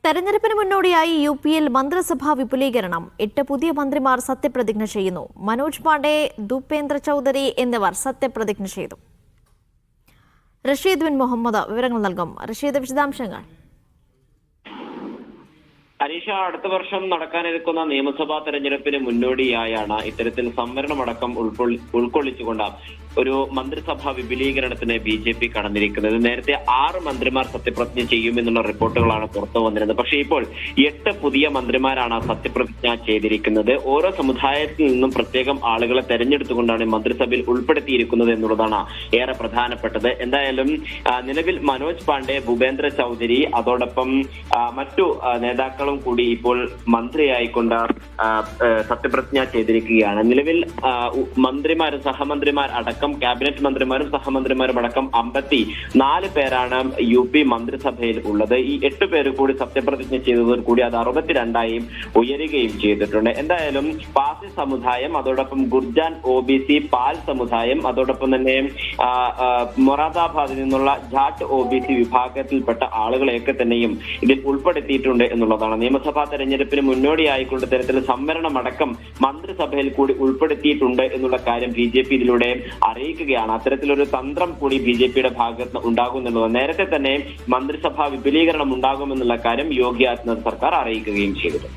തെരഞ്ഞെടുപ്പിന് മുന്നോടിയായി യു.പിയിൽ മന്ത്രിസഭാ വിപുലീകരണം 8 പുതിയ മന്ത്രിമാർ സത്യപ്രതിജ്ഞ ചെയ്യുന്നു. മനോജ് പാണ്ഡെ, ഭൂപേന്ദ്ര ചൗധരി എന്നിവർ സത്യപ്രതിജ്ഞ ചെയ്തു. റഷീദ് ബിൻ മുഹമ്മദ് വിവരങ്ങൾ നൽകും. റഷീദ്, വിശദാംശങ്ങൾ. അനീഷ, അടുത്ത വർഷം നടക്കാനിരിക്കുന്ന നിയമസഭാ തെരഞ്ഞെടുപ്പിന് മുന്നോടിയായാണ് ഇത്തരത്തിൽ സംവരണമടക്കം ഉൾക്കൊള്ളിച്ചുകൊണ്ട് ഒരു മന്ത്രിസഭാ വിപുലീകരണത്തിന് ബി.ജെ.പി കടന്നിരിക്കുന്നത്. നേരത്തെ 6 മന്ത്രിമാർ സത്യപ്രതിജ്ഞ ചെയ്യുമെന്നുള്ള റിപ്പോർട്ടുകളാണ് പുറത്തു വന്നിരുന്നത്. പക്ഷേ ഇപ്പോൾ 8 പുതിയ മന്ത്രിമാരാണ് സത്യപ്രതിജ്ഞ ചെയ്തിരിക്കുന്നത്. ഓരോ സമുദായത്തിൽ നിന്നും പ്രത്യേകം ആളുകളെ തെരഞ്ഞെടുത്തുകൊണ്ടാണ് മന്ത്രിസഭയിൽ ഉൾപ്പെടുത്തിയിരിക്കുന്നത് എന്നുള്ളതാണ് ഏറെ പ്രധാനപ്പെട്ടത്. എന്തായാലും നിലവിൽ മനോജ് പാണ്ഡെ, ഭൂപേന്ദ്ര ചൗധരി, അതോടൊപ്പം മറ്റു നേതാക്കളും കൂടി ഇപ്പോൾ മന്ത്രിയായിക്കൊണ്ട് സത്യപ്രതിജ്ഞ ചെയ്തിരിക്കുകയാണ്. നിലവിൽ മന്ത്രിമാരും സഹമന്ത്രിമാർ അടക്കം ക്യാബിനറ്റ് മന്ത്രിമാരും സഹമന്ത്രിമാരും അടക്കം 54 പേരാണ് യു.പി മന്ത്രിസഭയിൽ ഉള്ളത്. ഈ 8 പേര് കൂടി സത്യപ്രതിജ്ഞ ചെയ്തതോട് കൂടി അത് 62 ഉയരുകയും ചെയ്തിട്ടുണ്ട്. എന്തായാലും പാസി സമുദായം, അതോടൊപ്പം ഗുർജാൻ OBC, പാൽ സമുദായം, അതോടൊപ്പം തന്നെ മൊറാദാബാദിൽ നിന്നുള്ള ജാട്ട് OBC വിഭാഗത്തിൽപ്പെട്ട ആളുകളെയൊക്കെ തന്നെയും ഇതിൽ ഉൾപ്പെടുത്തിയിട്ടുണ്ട് എന്നുള്ളതാണ്. നിയമസഭാ തെരഞ്ഞെടുപ്പിന് മുന്നോടിയായിക്കൊണ്ട് തരത്തിൽ സംവരണമടക്കം മന്ത്രിസഭയിൽ കൂടി ഉൾപ്പെടുത്തിയിട്ടുണ്ട് എന്നുള്ള കാര്യം ബി.ജെ.പി ഇതിലൂടെ അറിയിക്കുകയാണ്. അത്തരത്തിലൊരു തന്ത്രം കൂടി ബി.ജെ.പിയുടെ ഭാഗത്ത് ഉണ്ടാകുമെന്നുള്ളത്. നേരത്തെ തന്നെ മന്ത്രിസഭാ വിപുലീകരണം ഉണ്ടാകുമെന്നുള്ള കാര്യം യോഗി ആദിത്യനാഥ് സർക്കാർ അറിയിക്കുകയും ചെയ്തിട്ടുണ്ട്.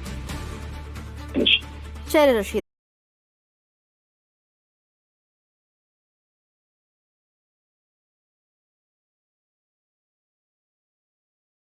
ശരി റഷീദ്.